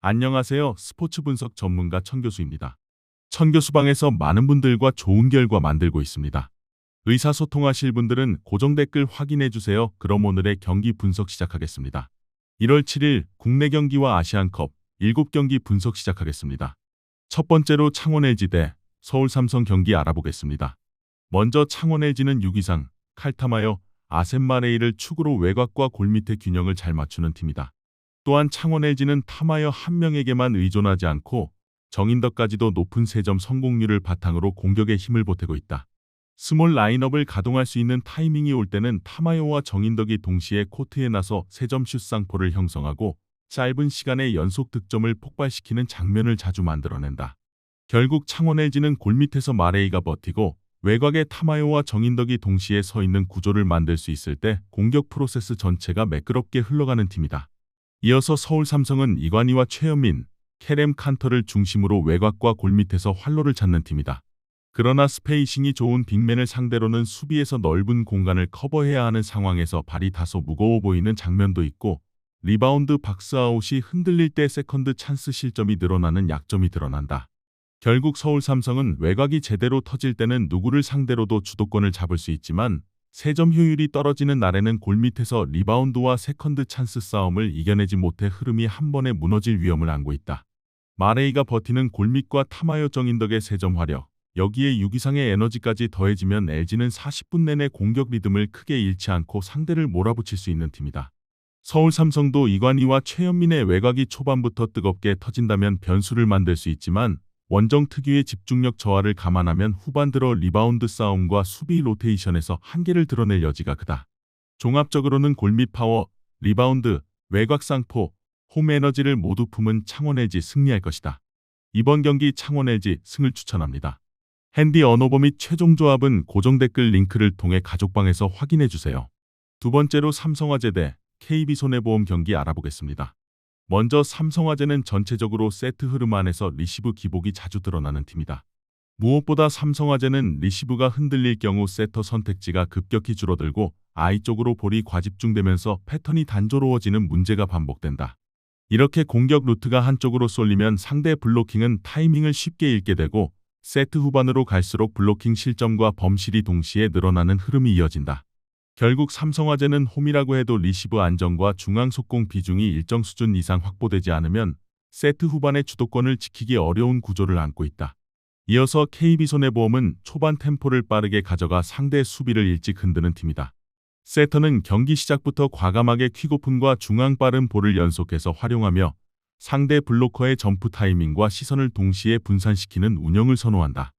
안녕하세요. 스포츠 분석 전문가 천교수입니다. 천교수방에서 많은 분들과 좋은 결과 만들고 있습니다. 의사소통하실 분들은 고정 댓글 확인해 주세요. 그럼 오늘의 경기 분석 시작하겠습니다. 1월 7일 국내 경기와 아시안컵 7경기 분석 시작하겠습니다. 첫 번째로 창원 LG 대 서울 삼성 경기 알아보겠습니다. 먼저 창원 LG는 6위상 칼타마요, 아셈마레이를 축으로 외곽과 골밑의 균형을 잘 맞추는 팀이다. 또한 창원 LG는 타마여 한 명에게만 의존하지 않고 정인덕까지도 높은 3점 성공률을 바탕으로 공격에 힘을 보태고 있다. 스몰 라인업을 가동할 수 있는 타이밍이 올 때는 타마요와 정인덕이 동시에 코트에 나서 3점 슛 쌍포를 형성하고 짧은 시간에 연속 득점을 폭발시키는 장면을 자주 만들어낸다. 결국 창원 LG는 골밑에서 마레이가 버티고 외곽에 타마요와 정인덕이 동시에 서 있는 구조를 만들 수 있을 때 공격 프로세스 전체가 매끄럽게 흘러가는 팀이다. 이어서 서울 삼성은 이관희와 최현민, 케렘 칸터를 중심으로 외곽과 골밑에서 활로를 찾는 팀이다. 그러나 스페이싱이 좋은 빅맨을 상대로는 수비에서 넓은 공간을 커버해야 하는 상황에서 발이 다소 무거워 보이는 장면도 있고 리바운드 박스아웃이 흔들릴 때 세컨드 찬스 실점이 늘어나는 약점이 드러난다. 결국 서울 삼성은 외곽이 제대로 터질 때는 누구를 상대로도 주도권을 잡을 수 있지만 3점 효율이 떨어지는 날에는 골밑에서 리바운드와 세컨드 찬스 싸움을 이겨내지 못해 흐름이 한 번에 무너질 위험을 안고 있다. 마레이가 버티는 골밑과 타마요 정인덕의 3점 화력, 여기에 6이상의 에너지까지 더해지면 LG는 40분 내내 공격 리듬을 크게 잃지 않고 상대를 몰아붙일 수 있는 팀이다. 서울 삼성도 이관희와 최현민의 외곽이 초반부터 뜨겁게 터진다면 변수를 만들 수 있지만 원정 특유의 집중력 저하를 감안하면 후반 들어 리바운드 싸움과 수비 로테이션에서 한계를 드러낼 여지가 크다. 종합적으로는 골밑 파워, 리바운드, 외곽 쌍포, 홈 에너지를 모두 품은 창원 LG 승리할 것이다. 이번 경기 창원 LG 승을 추천합니다. 핸디 언오버 및 최종 조합은 고정 댓글 링크를 통해 가족방에서 확인해 주세요. 두 번째로 삼성화재 대 KB손해보험 경기 알아보겠습니다. 먼저 삼성화재는 전체적으로 세트 흐름 안에서 리시브 기복이 자주 드러나는 팀이다. 무엇보다 삼성화재는 리시브가 흔들릴 경우 세터 선택지가 급격히 줄어들고 아이 쪽으로 볼이 과집중되면서 패턴이 단조로워지는 문제가 반복된다. 이렇게 공격 루트가 한쪽으로 쏠리면 상대 블로킹은 타이밍을 쉽게 잃게 되고 세트 후반으로 갈수록 블로킹 실점과 범실이 동시에 늘어나는 흐름이 이어진다. 결국 삼성화재는 홈이라고 해도 리시브 안정과 중앙 속공 비중이 일정 수준 이상 확보되지 않으면 세트 후반의 주도권을 지키기 어려운 구조를 안고 있다. 이어서 KB손해보험은 초반 템포를 빠르게 가져가 상대 수비를 일찍 흔드는 팀이다. 세터는 경기 시작부터 과감하게 퀵오픈과 중앙 빠른 볼을 연속해서 활용하며 상대 블로커의 점프 타이밍과 시선을 동시에 분산시키는 운영을 선호한다.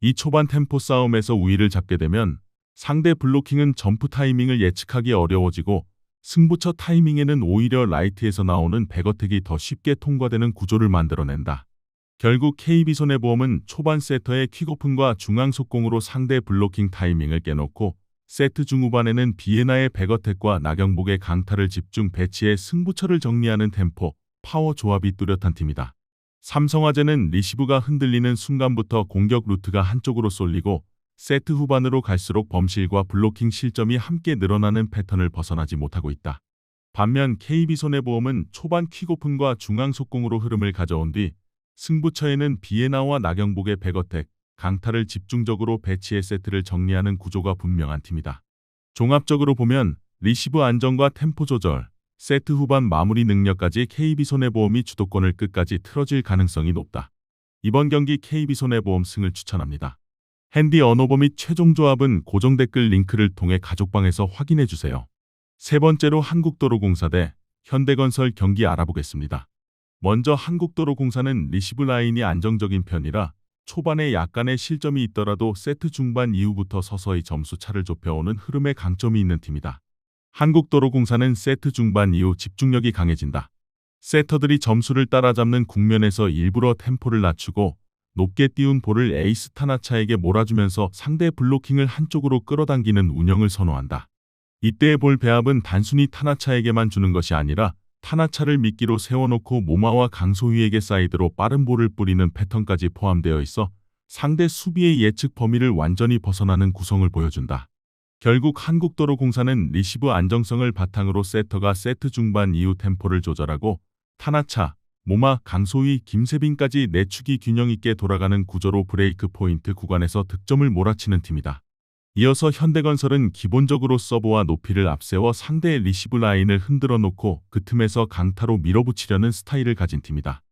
이 초반 템포 싸움에서 우위를 잡게 되면 상대 블로킹은 점프 타이밍을 예측하기 어려워지고 승부처 타이밍에는 오히려 라이트에서 나오는 백어택이 더 쉽게 통과되는 구조를 만들어낸다. 결국 KB손해보험은 초반 세터의 퀵오픈과 중앙 속공으로 상대 블로킹 타이밍을 깨놓고 세트 중후반에는 비에나의 백어택과 나경복의 강타를 집중 배치해 승부처를 정리하는 템포, 파워 조합이 뚜렷한 팀이다. 삼성화재는 리시브가 흔들리는 순간부터 공격 루트가 한쪽으로 쏠리고 세트 후반으로 갈수록 범실과 블로킹 실점이 함께 늘어나는 패턴을 벗어나지 못하고 있다. 반면 KB손해보험은 초반 퀵오픈과 중앙 속공으로 흐름을 가져온 뒤 승부처에는 비에나와 나경복의 백어택, 강타를 집중적으로 배치해 세트를 정리하는 구조가 분명한 팀이다. 종합적으로 보면 리시브 안정과 템포 조절, 세트 후반 마무리 능력까지 KB손해보험이 주도권을 끝까지 틀어질 가능성이 높다. 이번 경기 KB손해보험 승을 추천합니다. 핸디 언오버 및 최종 조합은 고정 댓글 링크를 통해 가족방에서 확인해 주세요. 세 번째로 한국도로공사 대 현대건설 경기 알아보겠습니다. 먼저 한국도로공사는 리시브 라인이 안정적인 편이라 초반에 약간의 실점이 있더라도 세트 중반 이후부터 서서히 점수 차를 좁혀오는 흐름에 강점이 있는 팀이다. 한국도로공사는 세트 중반 이후 집중력이 강해진다. 세터들이 점수를 따라잡는 국면에서 일부러 템포를 낮추고 높게 띄운 볼을 에이스 타나차에게 몰아주면서 상대 블로킹을 한쪽으로 끌어당기는 운영을 선호한다. 이때의 볼 배합은 단순히 타나차에게만 주는 것이 아니라 타나차를 미끼로 세워놓고 모마와 강소희에게 사이드로 빠른 볼을 뿌리는 패턴까지 포함되어 있어 상대 수비의 예측 범위를 완전히 벗어나는 구성을 보여준다. 결국 한국도로공사는 리시브 안정성을 바탕으로 세터가 세트 중반 이후 템포를 조절하고 타나차, 모마, 강소희, 김세빈까지 내축이 균형 있게 돌아가는 구조로 브레이크 포인트 구간에서 득점을 몰아치는 팀이다. 이어서 현대건설은 기본적으로 서브와 높이를 앞세워 상대의 리시브 라인을 흔들어 놓고 그 틈에서 강타로 밀어붙이려는 스타일을 가진 팀이다.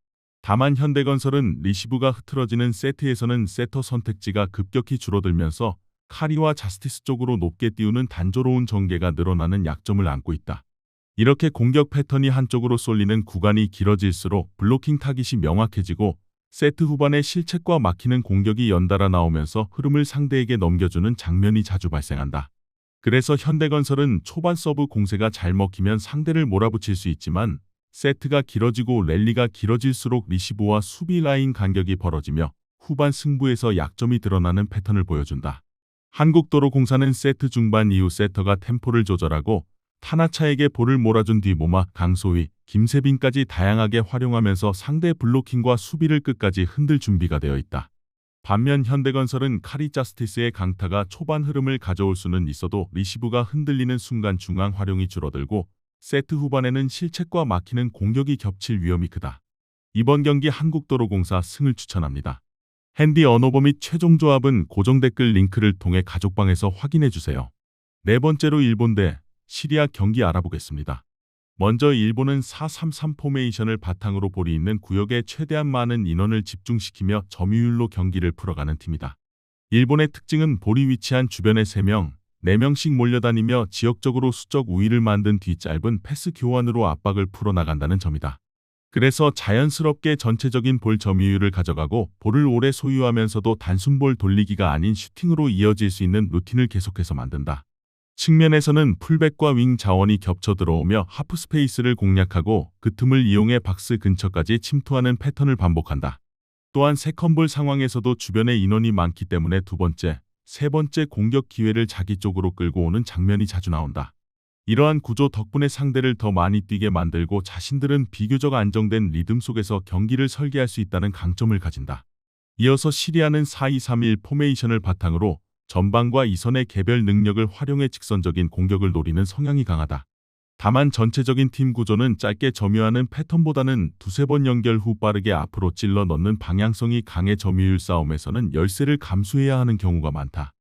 다만 현대건설은 리시브가 흐트러지는 세트에서는 세터 선택지가 급격히 줄어들면서 카리와 자스티스 쪽으로 높게 띄우는 단조로운 전개가 늘어나는 약점을 안고 있다. 이렇게 공격 패턴이 한쪽으로 쏠리는 구간이 길어질수록 블로킹 타깃이 명확해지고 세트 후반에 실책과 막히는 공격이 연달아 나오면서 흐름을 상대에게 넘겨주는 장면이 자주 발생한다. 그래서 현대건설은 초반 서브 공세가 잘 먹히면 상대를 몰아붙일 수 있지만 세트가 길어지고 랠리가 길어질수록 리시브와 수비 라인 간격이 벌어지며 후반 승부에서 약점이 드러나는 패턴을 보여준다. 한국도로공사는 세트 중반 이후 세터가 템포를 조절하고 타나차에게 볼을 몰아준 뒤 모마, 강소희, 김세빈까지 다양하게 활용하면서 상대 블로킹과 수비를 끝까지 흔들 준비가 되어 있다. 반면 현대건설은 카리 자스티스의 강타가 초반 흐름을 가져올 수는 있어도 리시브가 흔들리는 순간 중앙 활용이 줄어들고 세트 후반에는 실책과 막히는 공격이 겹칠 위험이 크다. 이번 경기 한국도로공사 승을 추천합니다. 핸디 언어버 및 최종 조합은 고정 댓글 링크를 통해 가족방에서 확인해주세요. 네 번째로 일본 대 시리아 경기 알아보겠습니다. 먼저 일본은 4-3-3 포메이션을 바탕으로 볼이 있는 구역에 최대한 많은 인원을 집중시키며 점유율로 경기를 풀어가는 팀이다. 일본의 특징은 볼이 위치한 주변에 3명, 4명씩 몰려다니며 지역적으로 수적 우위를 만든 뒤 짧은 패스 교환으로 압박을 풀어나간다는 점이다. 그래서 자연스럽게 전체적인 볼 점유율을 가져가고 볼을 오래 소유하면서도 단순 볼 돌리기가 아닌 슈팅으로 이어질 수 있는 루틴을 계속해서 만든다. 측면에서는 풀백과 윙 자원이 겹쳐 들어오며 하프 스페이스를 공략하고 그 틈을 이용해 박스 근처까지 침투하는 패턴을 반복한다. 또한 세컨볼 상황에서도 주변에 인원이 많기 때문에 두 번째, 세 번째 공격 기회를 자기 쪽으로 끌고 오는 장면이 자주 나온다. 이러한 구조 덕분에 상대를 더 많이 뛰게 만들고 자신들은 비교적 안정된 리듬 속에서 경기를 설계할 수 있다는 강점을 가진다. 이어서 시리아는 4-2-3-1 포메이션을 바탕으로 전방과 이선의 개별 능력을 활용해 직선적인 공격을 노리는 성향이 강하다. 다만 전체적인 팀 구조는 짧게 점유하는 패턴보다는 두세 번 연결 후 빠르게 앞으로 찔러 넣는 방향성이 강해 점유율 싸움에서는 열세를 감수해야 하는 경우가 많다.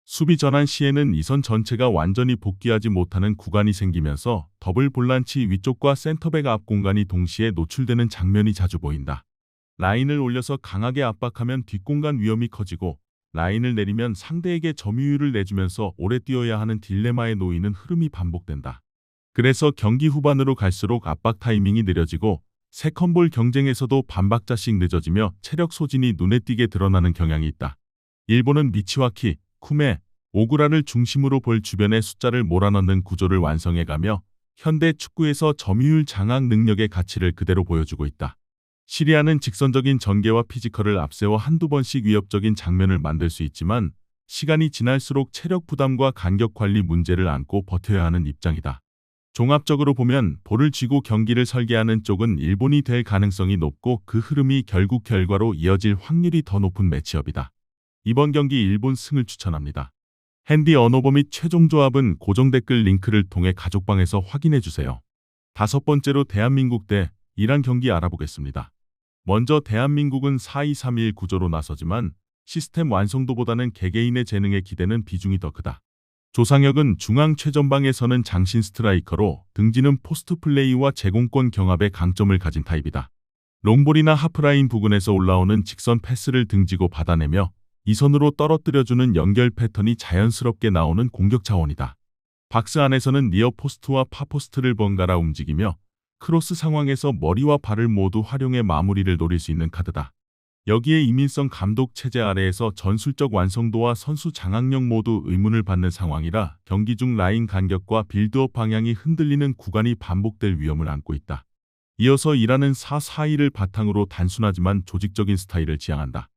수비 전환 시에는 이선 전체가 완전히 복귀하지 못하는 구간이 생기면서 더블 볼란치 위쪽과 센터백 앞 공간이 동시에 노출되는 장면이 자주 보인다. 라인을 올려서 강하게 압박하면 뒷공간 위험이 커지고 라인을 내리면 상대에게 점유율을 내주면서 오래 뛰어야 하는 딜레마에 놓이는 흐름이 반복된다. 그래서 경기 후반으로 갈수록 압박 타이밍이 느려지고 세컨볼 경쟁에서도 반박자씩 늦어지며 체력 소진이 눈에 띄게 드러나는 경향이 있다. 일본은 미치와키, 쿠메, 오구라를 중심으로 볼 주변의 숫자를 몰아넣는 구조를 완성해가며 현대 축구에서 점유율 장악 능력의 가치를 그대로 보여주고 있다. 시리아는 직선적인 전개와 피지컬을 앞세워 한두 번씩 위협적인 장면을 만들 수 있지만 시간이 지날수록 체력 부담과 간격 관리 문제를 안고 버텨야 하는 입장이다. 종합적으로 보면 볼을 쥐고 경기를 설계하는 쪽은 일본이 될 가능성이 높고 그 흐름이 결국 결과로 이어질 확률이 더 높은 매치업이다. 이번 경기 일본 승을 추천합니다. 핸디 언어버 및 최종 조합은 고정 댓글 링크를 통해 가족방에서 확인해주세요. 다섯 번째로 대한민국 대 이란 경기 알아보겠습니다. 먼저 대한민국은 4-2-3-1 구조로 나서지만 시스템 완성도보다는 개개인의 재능에 기대는 비중이 더 크다. 조상혁은 중앙 최전방에서는 장신 스트라이커로 등지는 포스트 플레이와 제공권 경합의 강점을 가진 타입이다. 롱볼이나 하프라인 부근에서 올라오는 직선 패스를 등지고 받아내며 이선으로 떨어뜨려주는 연결 패턴이 자연스럽게 나오는 공격 차원이다. 박스 안에서는 니어 포스트와 파포스트를 번갈아 움직이며 크로스 상황에서 머리와 발을 모두 활용해 마무리를 노릴 수 있는 카드다. 여기에 이민성 감독 체제 아래에서 전술적 완성도와 선수 장악력 모두 의문을 받는 상황이라 경기 중 라인 간격과 빌드업 방향이 흔들리는 구간이 반복될 위험을 안고 있다. 이어서 이란은 4-4-2를 바탕으로 단순하지만 조직적인 스타일을 지향한다.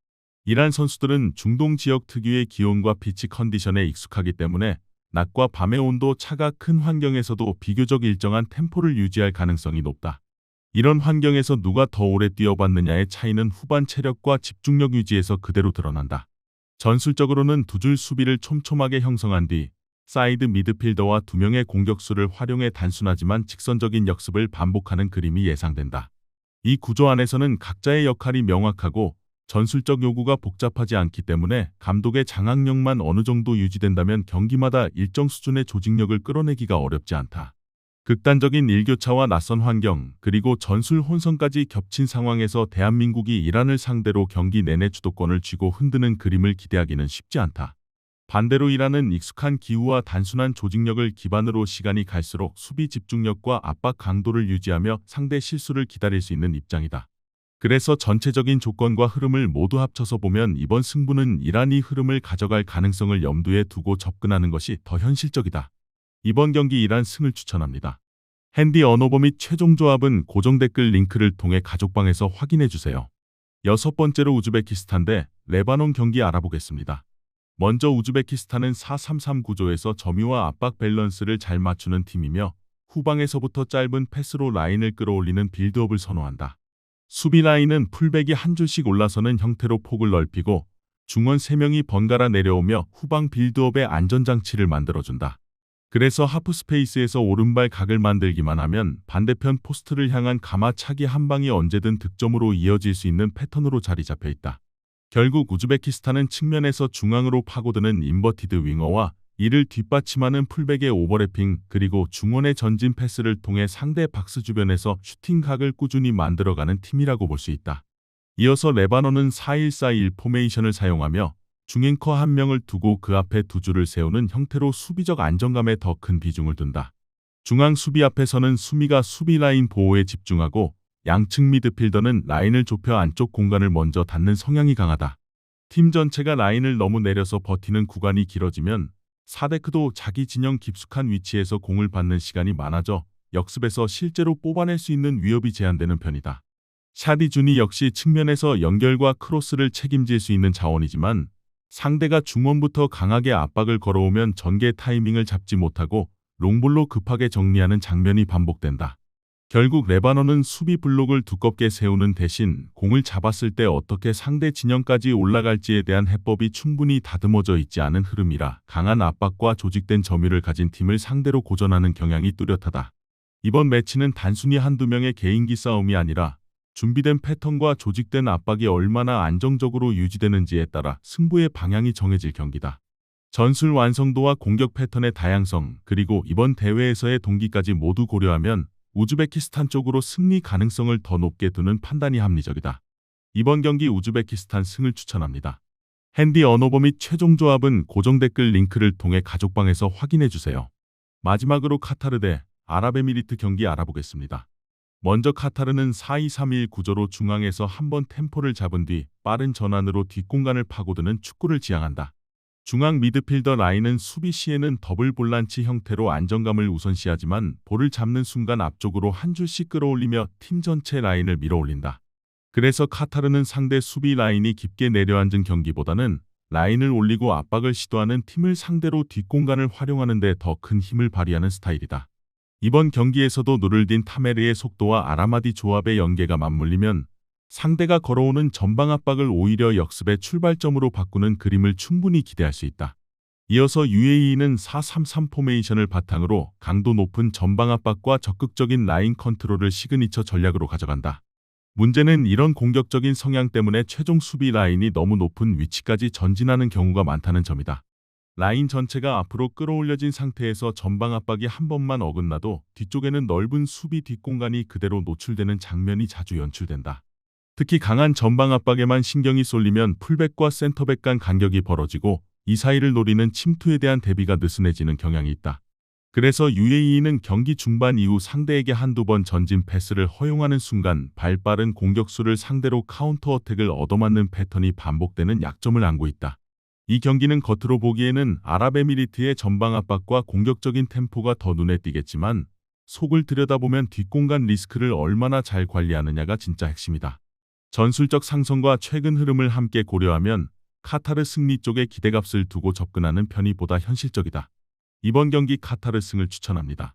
이란 선수들은 중동 지역 특유의 기온과 피치 컨디션에 익숙하기 때문에 낮과 밤의 온도 차가 큰 환경에서도 비교적 일정한 템포를 유지할 가능성이 높다. 이런 환경에서 누가 더 오래 뛰어봤느냐의 차이는 후반 체력과 집중력 유지에서 그대로 드러난다. 전술적으로는 두 줄 수비를 촘촘하게 형성한 뒤 사이드 미드필더와 두 명의 공격수를 활용해 단순하지만 직선적인 역습을 반복하는 그림이 예상된다. 이 구조 안에서는 각자의 역할이 명확하고 전술적 요구가 복잡하지 않기 때문에 감독의 장악력만 어느 정도 유지된다면 경기마다 일정 수준의 조직력을 끌어내기가 어렵지 않다. 극단적인 일교차와 낯선 환경, 그리고 전술 혼선까지 겹친 상황에서 대한민국이 이란을 상대로 경기 내내 주도권을 쥐고 흔드는 그림을 기대하기는 쉽지 않다. 반대로 이란은 익숙한 기후와 단순한 조직력을 기반으로 시간이 갈수록 수비 집중력과 압박 강도를 유지하며 상대 실수를 기다릴 수 있는 입장이다. 그래서 전체적인 조건과 흐름을 모두 합쳐서 보면 이번 승부는 이란이 흐름을 가져갈 가능성을 염두에 두고 접근하는 것이 더 현실적이다. 이번 경기 이란 승을 추천합니다. 핸디 언어버 및 최종 조합은 고정 댓글 링크를 통해 가족방에서 확인해주세요. 여섯 번째로 우즈베키스탄 대 레바논 경기 알아보겠습니다. 먼저 우즈베키스탄은 4-3-3 구조에서 점유와 압박 밸런스를 잘 맞추는 팀이며 후방에서부터 짧은 패스로 라인을 끌어올리는 빌드업을 선호한다. 수비 라인은 풀백이 한 줄씩 올라서는 형태로 폭을 넓히고 중원 3명이 번갈아 내려오며 후방 빌드업의 안전장치를 만들어준다. 그래서 하프 스페이스에서 오른발 각을 만들기만 하면 반대편 포스트를 향한 가마차기 한 방이 언제든 득점으로 이어질 수 있는 패턴으로 자리 잡혀 있다. 결국 우즈베키스탄은 측면에서 중앙으로 파고드는 인버티드 윙어와 이를 뒷받침하는 풀백의 오버래핑 그리고 중원의 전진 패스를 통해 상대 박스 주변에서 슈팅각을 꾸준히 만들어가는 팀이라고 볼 수 있다. 이어서 레바논은 4-1-4-1 포메이션을 사용하며 중앵커 한 명을 두고 그 앞에 두 줄을 세우는 형태로 수비적 안정감에 더 큰 비중을 둔다. 중앙 수비 앞에서는 수미가 수비 라인 보호에 집중하고 양측 미드필더는 라인을 좁혀 안쪽 공간을 먼저 닫는 성향이 강하다. 팀 전체가 라인을 너무 내려서 버티는 구간이 길어지면 사데크도 자기 진영 깊숙한 위치에서 공을 받는 시간이 많아져 역습에서 실제로 뽑아낼 수 있는 위협이 제한되는 편이다. 샤디준이 역시 측면에서 연결과 크로스를 책임질 수 있는 자원이지만 상대가 중원부터 강하게 압박을 걸어오면 전개 타이밍을 잡지 못하고 롱볼로 급하게 정리하는 장면이 반복된다. 결국 레바논은 수비 블록을 두껍게 세우는 대신 공을 잡았을 때 어떻게 상대 진영까지 올라갈지에 대한 해법이 충분히 다듬어져 있지 않은 흐름이라 강한 압박과 조직된 점유를 가진 팀을 상대로 고전하는 경향이 뚜렷하다. 이번 매치는 단순히 한두 명의 개인기 싸움이 아니라 준비된 패턴과 조직된 압박이 얼마나 안정적으로 유지되는지에 따라 승부의 방향이 정해질 경기다. 전술 완성도와 공격 패턴의 다양성 그리고 이번 대회에서의 동기까지 모두 고려하면 우즈베키스탄 쪽으로 승리 가능성을 더 높게 두는 판단이 합리적이다. 이번 경기 우즈베키스탄 승을 추천합니다. 핸디 언어버 및 최종 조합은 고정 댓글 링크를 통해 가족방에서 확인해주세요. 마지막으로 카타르 대 아랍에미리트 경기 알아보겠습니다. 먼저 카타르는 4-2-3-1 구조로 중앙에서 한번 템포를 잡은 뒤 빠른 전환으로 뒷공간을 파고드는 축구를 지향한다. 중앙 미드필더 라인은 수비 시에는 더블 볼란치 형태로 안정감을 우선시하지만 볼을 잡는 순간 앞쪽으로 한 줄씩 끌어올리며 팀 전체 라인을 밀어올린다. 그래서 카타르는 상대 수비 라인이 깊게 내려앉은 경기보다는 라인을 올리고 압박을 시도하는 팀을 상대로 뒷공간을 활용하는 데 더 큰 힘을 발휘하는 스타일이다. 이번 경기에서도 누를딘 타메르의 속도와 아라마디 조합의 연계가 맞물리면 상대가 걸어오는 전방 압박을 오히려 역습의 출발점으로 바꾸는 그림을 충분히 기대할 수 있다. 이어서 UAE는 4-3-3 포메이션을 바탕으로 강도 높은 전방 압박과 적극적인 라인 컨트롤을 시그니처 전략으로 가져간다. 문제는 이런 공격적인 성향 때문에 최종 수비 라인이 너무 높은 위치까지 전진하는 경우가 많다는 점이다. 라인 전체가 앞으로 끌어올려진 상태에서 전방 압박이 한 번만 어긋나도 뒤쪽에는 넓은 수비 뒷공간이 그대로 노출되는 장면이 자주 연출된다. 특히 강한 전방 압박에만 신경이 쏠리면 풀백과 센터백 간 간격이 벌어지고 이 사이를 노리는 침투에 대한 대비가 느슨해지는 경향이 있다. 그래서 UAE는 경기 중반 이후 상대에게 한두 번 전진 패스를 허용하는 순간 발빠른 공격수를 상대로 카운터 어택을 얻어맞는 패턴이 반복되는 약점을 안고 있다. 이 경기는 겉으로 보기에는 아랍에미리트의 전방 압박과 공격적인 템포가 더 눈에 띄겠지만 속을 들여다보면 뒷공간 리스크를 얼마나 잘 관리하느냐가 진짜 핵심이다. 전술적 상성과 최근 흐름을 함께 고려하면 카타르 승리 쪽에 기대값을 두고 접근하는 편이 보다 현실적이다. 이번 경기 카타르 승을 추천합니다.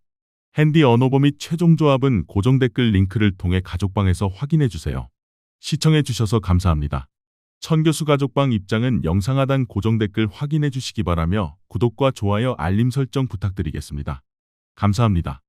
핸디 언어버 및 최종 조합은 고정 댓글 링크를 통해 가족방에서 확인해주세요. 시청해주셔서 감사합니다. 천교수 가족방 입장은 영상 하단 고정 댓글 확인해주시기 바라며 구독과 좋아요 알림 설정 부탁드리겠습니다. 감사합니다.